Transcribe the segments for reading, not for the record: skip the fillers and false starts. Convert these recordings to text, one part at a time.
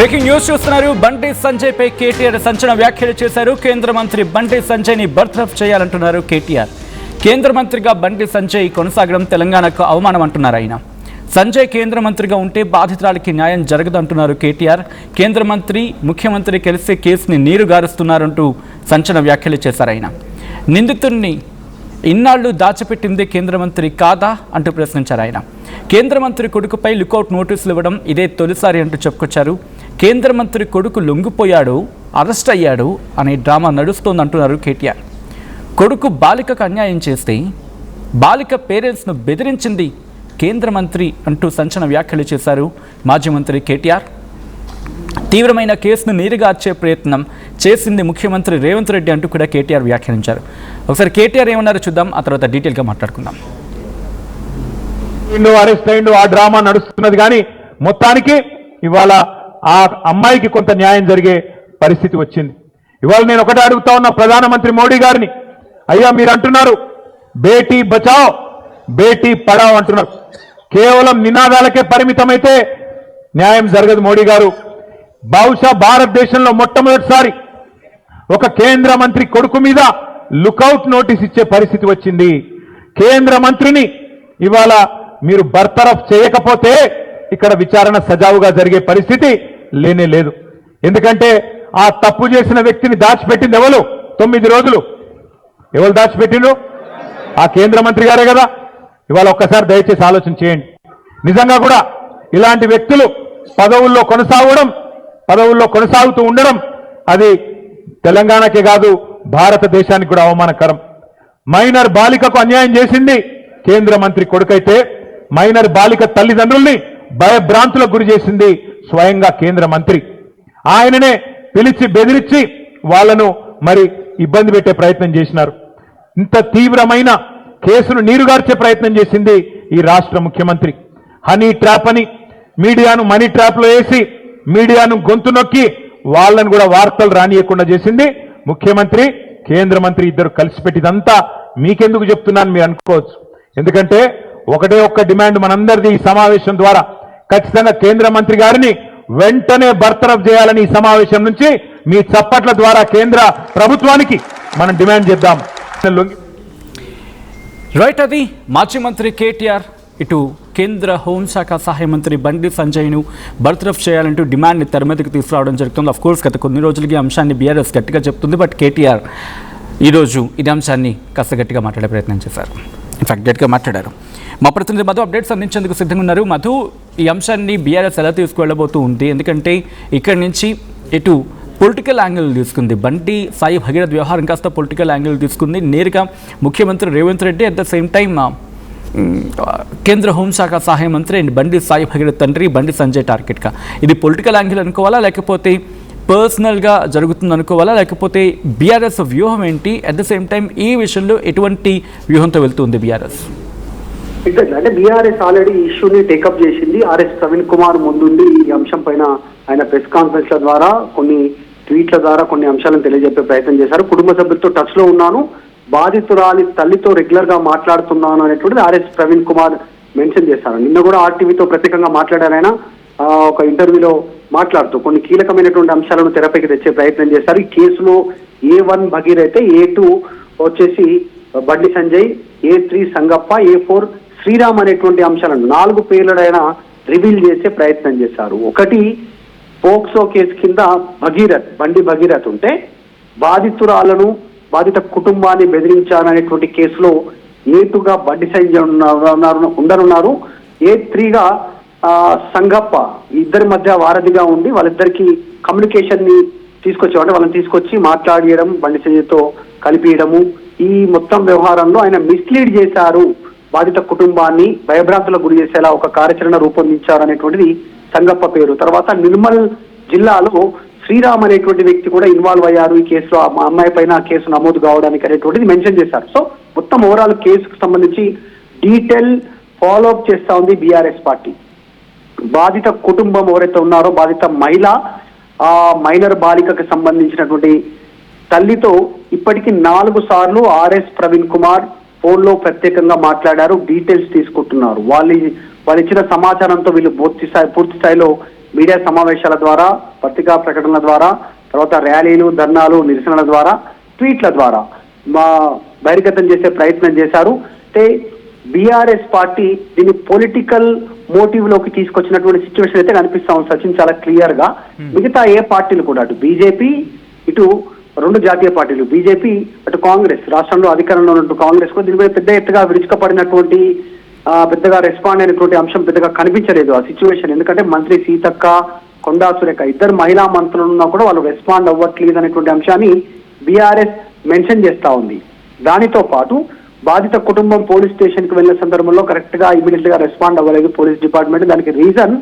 Breaking news చూస్తున్నారు. బండి సంజయ్ పై కేటీఆర్ సంచలన వ్యాఖ్యలు చేశారు. కేంద్ర మంత్రి బండి సంజయ్ ని బర్తరఫ్ చేయాలంటున్నారు కేటీఆర్. కేంద్ర మంత్రిగా బండి సంజయ్ కొనసాగడం తెలంగాణకు అవమానం అంటున్నారు ఆయన. సంజయ్ కేంద్ర మంత్రిగా ఉంటే బాధితురాలికి న్యాయం జరగదంటున్నారు కేటీఆర్. కేంద్ర మంత్రి ముఖ్యమంత్రి కలిసి కేసుని నీరుగారుస్తున్నారంటూ సంచలన వ్యాఖ్యలు చేశారు ఆయన. నిందితుడిని ఇన్నాళ్లు దాచిపెట్టిందే కేంద్ర మంత్రి కాదా అంటూ ప్రశ్నించారు ఆయన. కేంద్ర మంత్రి కొడుకుపై లుకౌట్ నోటీసులు ఇవ్వడం ఇదే తొలిసారి అంటూ చెప్పుకొచ్చారు. కేంద్ర మంత్రి కొడుకు లొంగిపోయాడు, అరెస్ట్ అయ్యాడు అనే డ్రామా నడుస్తోందంటున్నారు కేటీఆర్. కొడుకు బాలికకు అన్యాయం చేస్తే బాలిక పేరెంట్స్ను బెదిరించింది కేంద్ర మంత్రి అంటూ సంచలన వ్యాఖ్యలు చేశారు మాజీ మంత్రి కేటీఆర్. తీవ్రమైన కేసును నీరుగార్చే ప్రయత్నం చేసింది ముఖ్యమంత్రి రేవంత్ రెడ్డి అంటూ కూడా కేటీఆర్ వ్యాఖ్యానించారు. ఒకసారి కేటీఆర్ ఏమన్నారో చూద్దాం, ఆ తర్వాత డీటెయిల్గా మాట్లాడుకుందాం. అరెస్ట్ అయిండు, ఆ డ్రామా నడుస్తున్నది. కానీ మొత్తానికి ఇవాళ ఆ అమ్మాయికి కొంత న్యాయం జరిగే పరిస్థితి వచ్చింది. ఇవాళ నేను ఒకటే అడుగుతా ఉన్నా ప్రధానమంత్రి మోడీ గారిని, అయ్యా మీరు అంటున్నారు బేటీ బచావ్ బేటీ పడావ్ అంటున్నారు. కేవలం నినాదాలకే పరిమితమైతే న్యాయం జరగదు. మోడీ గారు బహుశా భారతదేశంలో మొట్టమొదటిసారి ఒక కేంద్ర మంత్రి కొడుకు మీద లుకౌట్ నోటీస్ ఇచ్చే పరిస్థితి వచ్చింది. కేంద్ర మంత్రిని ఇవాళ మీరు బర్తరఫ్ చేయకపోతే ఇక్కడ విచారణ సజావుగా జరిగే పరిస్థితి లేనే లేదు. ఎందుకంటే ఆ తప్పు చేసిన వ్యక్తిని దాచిపెట్టింది ఎవరు? 9 రోజులు ఎవరు దాచిపెట్టిండ్రు? ఆ కేంద్ర మంత్రి గారే కదా. ఇవాళ ఒక్కసారి దయచేసి ఆలోచన చేయండి. నిజంగా కూడా ఇలాంటి వ్యక్తులు పదవుల్లో కొనసాగుతూ ఉండడం అది తెలంగాణకే కాదు భారతదేశానికి కూడా అవమానకరం. మైనర్ బాలికకు అన్యాయం చేసింది కేంద్ర మంత్రి కొడుకైతే మైనర్ బాలిక తల్లిదండ్రుల్ని భయభ్రాంతులకు గురి చేసింది స్వయంగా కేంద్ర మంత్రి. ఆయననే పిలిచి బెదిరించి వాళ్లను మరి ఇబ్బంది పెట్టే ప్రయత్నం చేసినారు. ఇంత తీవ్రమైన కేసును నీరుగార్చే ప్రయత్నం చేసింది ఈ రాష్ట్ర ముఖ్యమంత్రి. హనీ ట్రాప్ అని మీడియాను మనీ ట్రాప్ లో వేసి మీడియాను గొంతు నొక్కి వాళ్ళను కూడా వార్తలు రానియకుండా చేసింది ముఖ్యమంత్రి, కేంద్ర మంత్రి ఇద్దరు కలిసి పెట్టిదంతా మీకెందుకు చెప్తున్నాను మీరు అనుకోవచ్చు. ఎందుకంటే ఒకటే ఒక్క డిమాండ్ మనందరిది ఈ సమావేశం ద్వారా, ఖచ్చితంగా కేంద్ర మంత్రి గారిని వెంటనే బర్తరఫ్ చేయాలని ఈ సమావేశం నుంచి మీ చప్పట్ల ద్వారా కేంద్ర ప్రభుత్వానికి మనం డిమాండ్ చేద్దాం. రైట్, అది మాజీ మంత్రి కేటీఆర్. ఇటు కేంద్ర హోంశాఖ సహాయ మంత్రి బండి సంజయ్ను బర్తరఫ్ చేయాలంటూ డిమాండ్ని తెర మీదకి తీసుకురావడం జరుగుతుంది. అఫ్కోర్స్ గత కొన్ని రోజులకి అంశాన్ని బీఆర్ఎస్ గట్టిగా చెప్తుంది. బట్ కేటీఆర్ ఈరోజు ఇదే అంశాన్ని కాస్త గట్టిగా మాట్లాడే ప్రయత్నం చేశారు. ఇన్ఫాక్ట్ గట్టిగా మాట్లాడారు. మా ప్రతినిధి మధు అప్డేట్స్ అందించేందుకు సిద్ధంగా ఉన్నారు. మధు, ఈ అంశాన్ని బీఆర్ఎస్ ఎలా తీసుకువెళ్ళబోతూ ఉంది? ఎందుకంటే ఇక్కడి నుంచి ఇటు పొలిటికల్ యాంగిల్ తీసుకుంది. బండి సాయి భగీరథ్ వ్యవహారం కాస్త పొలిటికల్ యాంగిల్ తీసుకుంది. నేరుగా ముఖ్యమంత్రి Revanth Reddy, at the same time కేంద్ర హోంశాఖ సహాయ మంత్రి అండ్ బండి సాయి భగీరథ్ తండ్రి బండి సంజయ్ టార్గెట్గా. ఇది పొలిటికల్ యాంగిల్ అనుకోవాలా, లేకపోతే పర్సనల్గా జరుగుతుంది అనుకోవాలా, లేకపోతే బీఆర్ఎస్ వ్యూహం ఏంటి? అట్ ద సేమ్ టైం ఈ విషయంలో ఎటువంటి వ్యూహంతో వెళ్తుంది బీఆర్ఎస్? అంటే బీఆర్ఎస్ ఆల్రెడీ ఇష్యూని టేకప్ చేసింది. ఆర్ఎస్ ప్రవీణ్ కుమార్ ముందుండి ఈ అంశం పైన ఆయన ప్రెస్ కాన్ఫరెన్స్ల ద్వారా, కొన్ని ట్వీట్ల ద్వారా కొన్ని అంశాలను తెలియజెప్పే ప్రయత్నం చేశారు. కుటుంబ సభ్యులతో టచ్ లో ఉన్నాను, బాధితురాలి తల్లితో రెగ్యులర్ గా మాట్లాడుతున్నాను అనేటువంటిది ఆర్ఎస్ ప్రవీణ్ కుమార్ మెన్షన్ చేశారు. నిన్న కూడా ఆర్టీవీతో ప్రత్యేకంగా మాట్లాడారు. ఆయన ఒక ఇంటర్వ్యూలో మాట్లాడుతూ కొన్ని కీలకమైనటువంటి అంశాలను తెరపైకి తెచ్చే ప్రయత్నం చేశారు. ఈ కేసులో A1 భగీరథ్, A2 వచ్చేసి బండి సంజయ్, A3 సంగప్ప, A4 శ్రీరామ్ అనేటువంటి అంశాలను 4 పేర్లను ఆయన రివీల్ చేసే ప్రయత్నం చేశారు. ఒకటి, పోక్సో కేసు కింద బండి భగీరథ్ ఉంటే బాధిత కుటుంబాన్ని బెదిరించారనేటువంటి కేసులో A2గా బండి సంజయ్ ఉండనున్నారు. A3గా సంగప్ప ఇద్దరి మధ్య వారధిగా ఉండి వాళ్ళిద్దరికి కమ్యూనికేషన్ ని తీసుకొచ్చేవాడు. వాళ్ళని తీసుకొచ్చి మాట్లాడియడం, బండి సంజయ్తో కలిపియడము, ఈ మొత్తం వ్యవహారంలో ఆయన మిస్లీడ్ చేశారు, బాధిత కుటుంబాన్ని భయభ్రాంతులకు గురి చేసేలా ఒక కార్యాచరణ రూపొందించారు అనేటువంటిది సంగప్ప పేరు. తర్వాత నిర్మల్ జిల్లాలో శ్రీరామ్ అనేటువంటి వ్యక్తి కూడా ఇన్వాల్వ్ అయ్యారు ఈ కేసులో, ఆ అమ్మాయి పైన కేసు నమోదు కావడానికి అనేటువంటిది మెన్షన్ చేశారు. సో మొత్తం ఓవరాల్ కేసుకు సంబంధించి డీటెయిల్ ఫాలో అప్ చేస్తా ఉంది బీఆర్ఎస్ పార్టీ. బాధిత కుటుంబం ఎవరైతే ఉన్నారో, బాధిత మహిళ, ఆ మైనర్ బాలికకు సంబంధించినటువంటి తల్లితో ఇప్పటికీ 4 సార్లు ఆర్ఎస్ ప్రవీణ్ కుమార్ ఫోన్ లో ప్రత్యేకంగా మాట్లాడారు, డీటెయిల్స్ తీసుకుంటున్నారు. వాళ్ళు ఇచ్చిన సమాచారంతో వీళ్ళు పూర్తి స్థాయిలో మీడియా సమావేశాల ద్వారా, పత్రికా ప్రకటనల ద్వారా, తర్వాత ర్యాలీలు, ధర్నాలు, నిరసనల ద్వారా, ట్వీట్ల ద్వారా బహిర్గతం చేసే ప్రయత్నం చేశారు. అంటే బీఆర్ఎస్ పార్టీ దీన్ని పొలిటికల్ మోటివ్ లోకి తీసుకొచ్చినటువంటి సిచ్యువేషన్ అయితే కనిపిస్తా ఉంది సచిన్, చాలా క్లియర్ గా. మిగతా ఏ పార్టీలు కూడా, అటు బీజేపీ, ఇటు రెండు జాతీయ పార్టీలు, బీజేపీ అటు కాంగ్రెస్, రాష్ట్రంలో అధికారంలో ఉన్న కాంగ్రెస్ కూడా దీని మీద పెద్ద ఎత్తుగా విరుచుకపడినటువంటి పెద్దగా రెస్పాండ్ అయినటువంటి అంశం పెద్దగా కనిపించలేదు ఆ సిచ్యువేషన్. ఎందుకంటే మంత్రి సీతక్క, కొండా సురేఖ ఇద్దరు మహిళా మంత్రులు ఉన్నా కూడా వాళ్ళు రెస్పాండ్ అవ్వట్లేదు అనేటువంటి అంశాన్ని బీఆర్ఎస్ మెన్షన్ చేస్తా ఉంది. దానితో పాటు బాధిత కుటుంబం పోలీస్ స్టేషన్ కి వెళ్లిన సందర్భంలో కరెక్ట్ గా ఇమీడియట్ గా రెస్పాండ్ అవ్వలేదు పోలీస్ డిపార్ట్మెంట్. దానికి రీజన్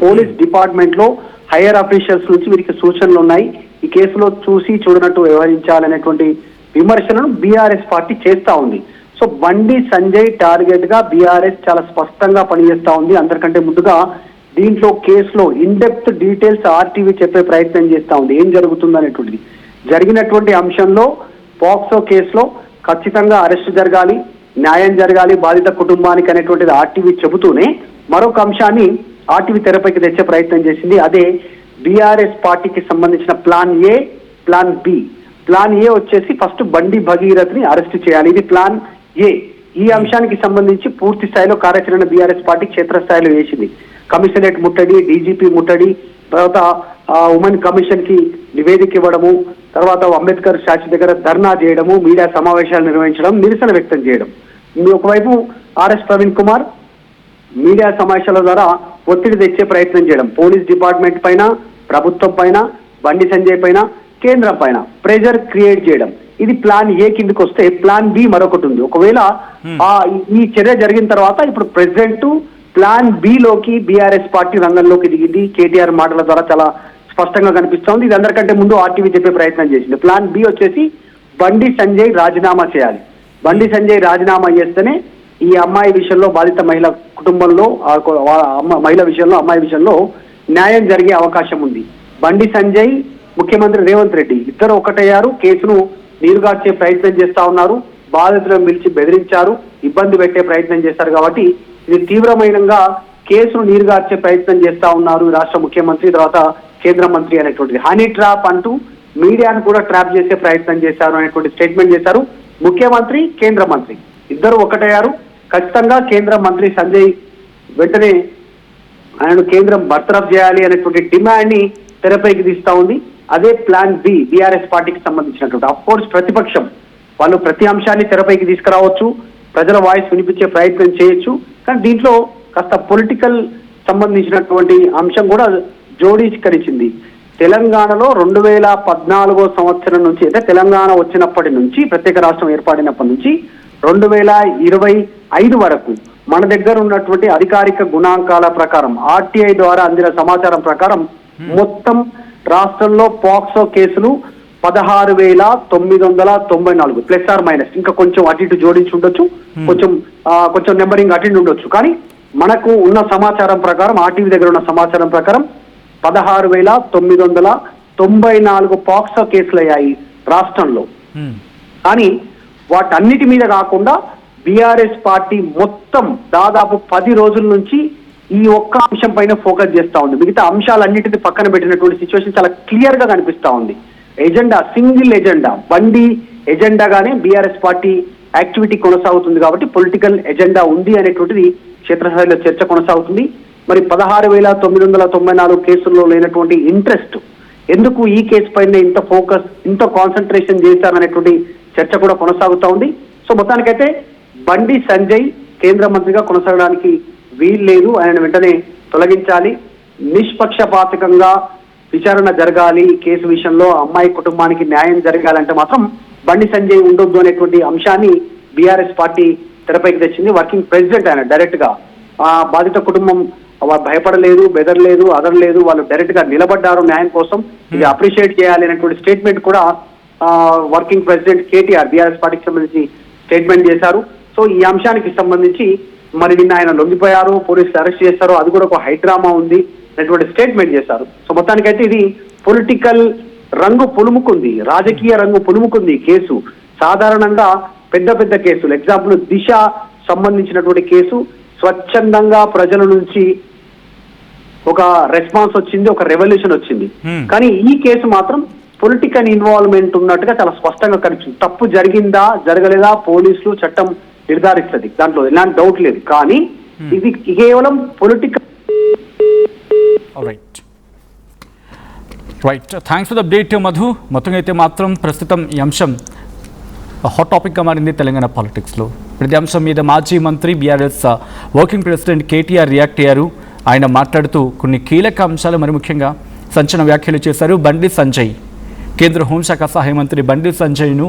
పోలీస్ డిపార్ట్మెంట్ లో హైయర్ అఫీషియల్స్ నుంచి వీరికి సూచనలు ఉన్నాయి, ఈ కేసులో చూసి చూడనట్టు వ్యవహరించాలనేటువంటి విమర్శలను బీఆర్ఎస్ పార్టీ చేస్తా ఉంది. సో బండి సంజయ్ టార్గెట్ గా బీఆర్ఎస్ చాలా స్పష్టంగా పనిచేస్తా ఉంది. అందరికంటే ముందుగా దీంట్లో కేసులో ఇన్ డెప్త్ డీటెయిల్స్ ఆర్టీవీ చెప్పే ప్రయత్నం చేస్తా ఉంది, ఏం జరుగుతుంది అనేటువంటిది. జరిగినటువంటి అంశంలో పాక్సో కేసులో ఖచ్చితంగా అరెస్టు జరగాలి, న్యాయం జరగాలి బాధిత కుటుంబానికి అనేటువంటిది ఆర్టీవీ చెబుతూనే మరొక అంశాన్ని ఆర్టీవీ తెరపైకి తెచ్చే ప్రయత్నం చేసింది. అదే బీఆర్ఎస్ పార్టీకి సంబంధించిన plan A, plan B. Plan A వచ్చేసి ఫస్ట్ బండి భగీరథ్ని అరెస్ట్ చేయాలి, ఇది ప్లాన్ ఏ. ఈ అంశానికి సంబంధించి పూర్తి స్థాయిలో కార్యాచరణ బీఆర్ఎస్ పార్టీ క్షేత్రస్థాయిలో వేసింది. కమిషనరేట్ ముట్టడి, డీజీపీ ముట్టడి, తర్వాత ఉమెన్ కమిషన్ కి నివేదిక ఇవ్వడము, తర్వాత అంబేద్కర్ స్టాచ్యూ దగ్గర ధర్నా చేయడము, మీడియా సమావేశాలు నిర్వహించడం, నిరసన వ్యక్తం చేయడం. ఒకవైపు ఆర్ఎస్ ప్రవీణ్ కుమార్ మీడియా సమావేశాల ద్వారా ఒత్తిడి తెచ్చే ప్రయత్నం చేయడం, పోలీస్ డిపార్ట్మెంట్ పైన, ప్రభుత్వం పైన, బండి సంజయ్ పైన, కేంద్రం పైన ప్రెజర్ క్రియేట్ చేయడం. ఇది ప్లాన్ ఏ కిందకి వస్తే ప్లాన్ బి మరొకటి ఉంది. ఒకవేళ ఈ చర్య జరిగిన తర్వాత ఇప్పుడు ప్రెసిడెంట్ ప్లాన్ బి లోకి బీఆర్ఎస్ పార్టీ రంగంలోకి దిగింది. కేటీఆర్ మాటల ద్వారా చాలా స్పష్టంగా కనిపిస్తోంది. ఇది అందరికంటే ముందు ఆర్టీవీ చెప్పే ప్రయత్నం చేసింది. ప్లాన్ బి వచ్చేసి బండి సంజయ్ రాజీనామా చేయాలి. బండి సంజయ్ రాజీనామా చేస్తేనే ఈ అమ్మాయి విషయంలో, బాధిత మహిళ కుటుంబంలో మహిళ విషయంలో, అమ్మాయి విషయంలో న్యాయం జరిగే అవకాశం ఉంది. బండి సంజయ్, ముఖ్యమంత్రి రేవంత్ రెడ్డి ఇద్దరు ఒకటయ్యారు, కేసును నీరుగార్చే ప్రయత్నం చేస్తా ఉన్నారు, బాధితులను పిలిచి బెదిరించారు, ఇబ్బంది పెట్టే ప్రయత్నం చేశారు. కాబట్టి ఇది తీవ్రమైనగా కేసును నీరుగార్చే ప్రయత్నం చేస్తా ఉన్నారు రాష్ట్ర ముఖ్యమంత్రి, తర్వాత కేంద్ర మంత్రి అనేటువంటిది. హనీ ట్రాప్ అంటూ మీడియాను కూడా ట్రాప్ చేసే ప్రయత్నం చేశారు అనేటువంటి స్టేట్మెంట్ చేశారు. ముఖ్యమంత్రి, కేంద్ర మంత్రి ఇద్దరు ఒకటయ్యారు. ఖచ్చితంగా కేంద్ర మంత్రి సంజయ్ వెంటనే ఆయనను కేంద్రం బర్తరఫ్ చేయాలి అనేటువంటి డిమాండ్ ని తెరపైకి తీస్తా ఉంది. అదే ప్లాన్ బి బీఆర్ఎస్ పార్టీకి సంబంధించినటువంటి. అఫ్ కోర్స్ ప్రతిపక్షం వాళ్ళు ప్రతి అంశాన్ని తెరపైకి తీసుకురావచ్చు, ప్రజల వాయిస్ వినిపించే ప్రయత్నం చేయొచ్చు, కానీ దీంట్లో కాస్త పొలిటికల్ సంబంధించినటువంటి అంశం కూడా జోడించుకరించింది. తెలంగాణలో 2014 సంవత్సరం నుంచి, అంటే తెలంగాణ వచ్చినప్పటి నుంచి, ప్రత్యేక రాష్ట్రం ఏర్పడినప్పటి నుంచి 2025 వరకు మన దగ్గర ఉన్నటువంటి అధికారిక గుణాంకాల ప్రకారం, ఆర్టీఐ ద్వారా అందిన సమాచారం ప్రకారం మొత్తం రాష్ట్రంలో పాక్సో కేసులు 16,994 ప్లస్ ఆర్ మైనస్, ఇంకా కొంచెం అటు ఇటు జోడించి ఉండొచ్చు, కొంచెం నెంబరింగ్ అటు ఇటు ఉండొచ్చు. కానీ మనకు ఉన్న సమాచారం ప్రకారం, ఆర్టీవీ దగ్గర ఉన్న సమాచారం ప్రకారం 16,994 పాక్సో కేసులు అయ్యాయి రాష్ట్రంలో. కానీ వాటన్నిటి మీద కాకుండా బీఆర్ఎస్ పార్టీ మొత్తం దాదాపు 10 రోజుల నుంచి ఈ ఒక్క అంశం పైన ఫోకస్ చేస్తా ఉంది. మిగతా అంశాలన్నిటిని పక్కన పెట్టినటువంటి సిచ్యువేషన్ చాలా క్లియర్ గా కనిపిస్తా ఉంది. ఎజెండా, సింగిల్ ఎజెండా, బండి ఎజెండాగానే బీఆర్ఎస్ పార్టీ యాక్టివిటీ కొనసాగుతుంది. కాబట్టి పొలిటికల్ ఎజెండా ఉంది అనేటువంటిది క్షేత్రస్థాయిలో చర్చ కొనసాగుతుంది. మరి 16,994 కేసుల్లో లేనటువంటి ఇంట్రెస్ట్ ఎందుకు ఈ కేసు పైన ఇంత ఫోకస్, ఇంత కాన్సన్ట్రేషన్ చేశారనేటువంటి చర్చ కూడా కొనసాగుతా ఉంది. సో మొత్తానికైతే బండి సంజయ్ కేంద్ర మంత్రిగా కొనసాగడానికి వీలు లేదు, ఆయన వెంటనే తొలగించాలి, నిష్పక్షపాతకంగా విచారణ జరగాలి, కేసు విషయంలో అమ్మాయి కుటుంబానికి న్యాయం జరగాలంటే మాత్రం బండి సంజయ్ ఉండొద్దు అనేటువంటి అంశాన్ని బీఆర్ఎస్ పార్టీ తెరపైకి తెచ్చింది. వర్కింగ్ ప్రెసిడెంట్ ఆయన డైరెక్ట్ గా బాధిత కుటుంబం భయపడలేదు, బెదరలేదు, అదరలేదు, వాళ్ళు డైరెక్ట్ గా నిలబడ్డారు న్యాయం కోసం, ఇది అప్రిషియేట్ చేయాలి అనేటువంటి స్టేట్మెంట్ కూడా వర్కింగ్ ప్రెసిడెంట్ కేటీఆర్ బీఆర్ఎస్ పార్టీకి సంబంధించి స్టేట్మెంట్ చేశారు. సో ఈ అంశానికి సంబంధించి మరి నిన్న ఆయన లొంగిపోయారు, పోలీసులు అరెస్ట్ చేశారు, అది కూడా ఒక హైడ్రామా ఉంది అనేటువంటి స్టేట్మెంట్ చేశారు. సో మొత్తానికైతే ఇది పొలిటికల్ రంగు పులుముకుంది, రాజకీయ రంగు పులుముకుంది కేసు. సాధారణంగా పెద్ద పెద్ద కేసులు, ఎగ్జాంపుల్ దిశ సంబంధించినటువంటి కేసు స్వచ్ఛందంగా ప్రజల నుంచి ఒక రెస్పాన్స్ వచ్చింది, ఒక రెవల్యూషన్ వచ్చింది. Hmm. కానీ ఈ కేసు మాత్రం పొలిటికల్ ఇన్వాల్వ్మెంట్ ఉన్నట్టుగా చాలా స్పష్టంగా కనిపిస్తుంది. తప్పు జరిగిందా జరగలేదా పోలీసులు చట్టం నిర్ధారిస్తుంది, దాంట్లో ఎలాంటి డౌట్ లేదు. కానీ ఇది కేవలం political. Right, thanks for the update Madhu. మొత్తంగా అయితే మాత్రం ప్రస్తుతం ఈ అంశం హాట్ టాపిక్గా మారింది తెలంగాణ పాలిటిక్స్లో. ప్రతి అంశం మీద మాజీ మంత్రి BRS working president KTR react అయ్యారు. ఆయన మాట్లాడుతూ కొన్ని కీలక అంశాలు, మరి ముఖ్యంగా సంచలన వ్యాఖ్యలు చేశారు. బండి సంజయ్, కేంద్ర హోంశాఖ సహాయ మంత్రి బండి సంజయ్ను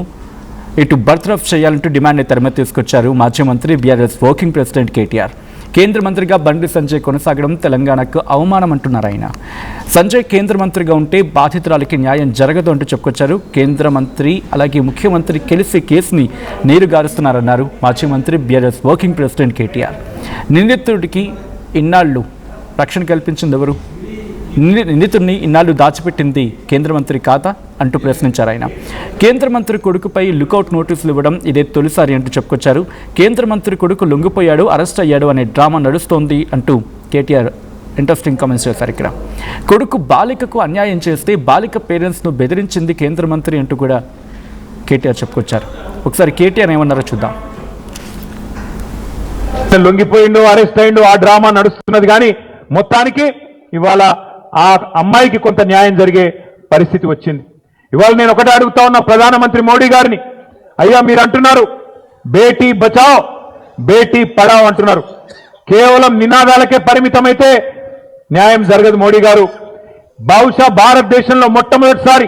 ఇటు బర్తరఫ్ చేయాలంటూ డిమాండ్ని తెరమ తీసుకొచ్చారు మాజీ మంత్రి బీఆర్ఎస్ వర్కింగ్ ప్రెసిడెంట్ కేటీఆర్. కేంద్ర మంత్రిగా బండి సంజయ్ కొనసాగడం తెలంగాణకు అవమానం అంటున్నారు ఆయన. సంజయ్ కేంద్ర మంత్రిగా ఉంటే బాధితురాలకి న్యాయం జరగదు అంటూ చెప్పుకొచ్చారు. కేంద్ర మంత్రి అలాగే ముఖ్యమంత్రి కలిసి కేసుని నీరుగారుస్తున్నారన్నారు మాజీ మంత్రి బీఆర్ఎస్ వర్కింగ్ ప్రెసిడెంట్ కేటీఆర్. నిందితుడికి ఇన్నాళ్ళు రక్షణ కల్పించింది ఎవరు? నిందితుడిని ఇన్నాళ్ళు దాచిపెట్టింది కేంద్ర మంత్రి కాదా అంటూ ప్రశ్నించారు ఆయన. కేంద్ర మంత్రి కొడుకుపై లుకౌట్ నోటీసులు ఇవ్వడం ఇదే తొలిసారి అంటూ చెప్పుకొచ్చారు. కేంద్ర మంత్రి కొడుకు లొంగిపోయాడు, అరెస్ట్ అయ్యాడు అనే డ్రామా నడుస్తోంది అంటూ కేటీఆర్ ఇంట్రెస్టింగ్ కామెంట్స్ చేశారు. ఇక్కడ కొడుకు బాలికకు అన్యాయం చేస్తే బాలిక పేరెంట్స్ను బెదిరించింది కేంద్ర మంత్రి అంటూ కూడా కేటీఆర్ చెప్పుకొచ్చారు. ఒకసారి కేటీఆర్ ఏమన్నారో చూద్దాం. లొంగిపోయిండు, అరెస్ట్ అయిండు, ఆ డ్రామా నడుస్తున్నది. కానీ మొత్తానికి ఇవాళ ఆ అమ్మాయికి కొంత న్యాయం జరిగే పరిస్థితి వచ్చింది. ఇవాళ నేను ఒకటే అడుగుతా ఉన్నా ప్రధానమంత్రి మోడీ గారిని, అయ్యా మీరు అంటున్నారు బేటీ బచావ్ బేటీ పడావ్ అంటున్నారు, కేవలం నినాదాలకే పరిమితమైతే న్యాయం జరగదు మోడీ గారు. బహుశా భారతదేశంలో మొట్టమొదటిసారి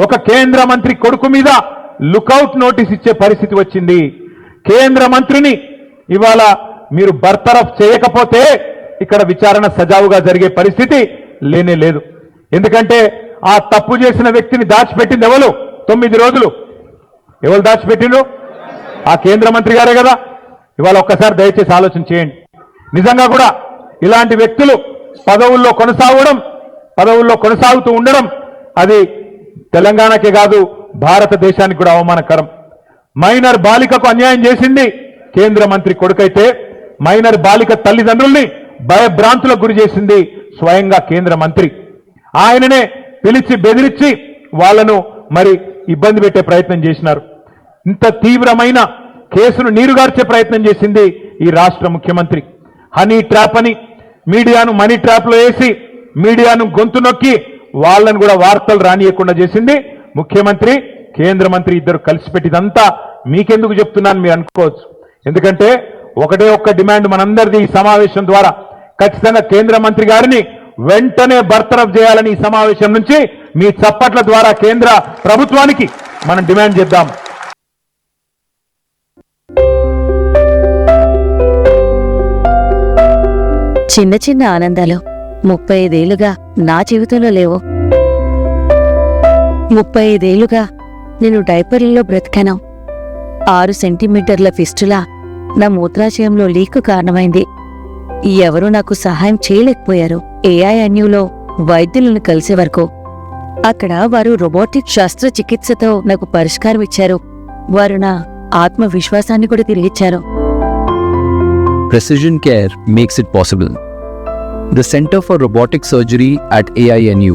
ఒక కేంద్ర మంత్రి కొడుకు మీద లుకౌట్ నోటీస్ ఇచ్చే పరిస్థితి వచ్చింది. కేంద్ర మంత్రిని ఇవాళ మీరు బర్తరఫ్ చేయకపోతే ఇక్కడ విచారణ సజావుగా జరిగే పరిస్థితి లేనే లేదు. ఎందుకంటే ఆ తప్పు చేసిన వ్యక్తిని దాచిపెట్టింది ఎవరు? 9 రోజులు ఎవరు దాచిపెట్టిండ్రు? ఆ కేంద్ర మంత్రి గారే కదా. ఇవాళ ఒక్కసారి దయచేసి ఆలోచన చేయండి. నిజంగా కూడా ఇలాంటి వ్యక్తులు పదవుల్లో కొనసాగుతూ ఉండడం అది తెలంగాణకే కాదు భారతదేశానికి కూడా అవమానకరం. మైనర్ బాలికకు అన్యాయం చేసింది కేంద్ర మంత్రి కొడుకైతే మైనర్ బాలిక తల్లిదండ్రుల్ని భయభ్రాంతులకు గురి చేసింది స్వయంగా కేంద్ర మంత్రి. ఆయననే పిలిచి బెదిరించి వాళ్లను మరి ఇబ్బంది పెట్టే ప్రయత్నం చేసినారు. ఇంత తీవ్రమైన కేసును నీరుగార్చే ప్రయత్నం చేసింది ఈ రాష్ట్ర ముఖ్యమంత్రి. హనీ ట్రాప్ అని మీడియాను మనీ ట్రాప్ లో వేసి మీడియాను గొంతు నొక్కి వాళ్ళను కూడా వార్తలు రానియకుండా చేసింది ముఖ్యమంత్రి, కేంద్ర మంత్రి ఇద్దరు కలిసి పెట్టిదంతా మీకెందుకు చెప్తున్నాను మీరు అనుకోవచ్చు. ఎందుకంటే ఒకటే ఒక్క డిమాండ్ మనందరిది ఈ సమావేశం ద్వారా, ఖచ్చితంగా కేంద్ర మంత్రి గారిని వెంటనే బర్తరఫ్ చేయాలని ఈ సమావేశం నుంచి మీ చప్పట్ల ద్వారా కేంద్ర ప్రభుత్వానికి మనం డిమాండ్ చేద్దాం. చిన్న చిన్న ఆనందాలు 35 ఏళ్లుగా నా జీవితంలో లేవు. 35 ఏళ్లుగా నేను డైపర్లలో బ్రతికాను. 6 సెంటీమీటర్ల ఫిస్టులా నా మూత్రాశయంలో లీకు కారణమైంది. ఎవరూ నాకు సహాయం చేయలేకపోయారు. ఏఐఎన్యూలో వైద్యులను కలిసే వరకు అక్కడ వారు రోబోటిక్ శస్త్రచికిత్సతో నాకు పరిష్కారం ఇచ్చారు. వారు నా ఆత్మవిశ్వాసాన్ని కూడా తిరిగిచ్చారు. Precision Care makes it possible. The Center for Robotic Surgery at AINU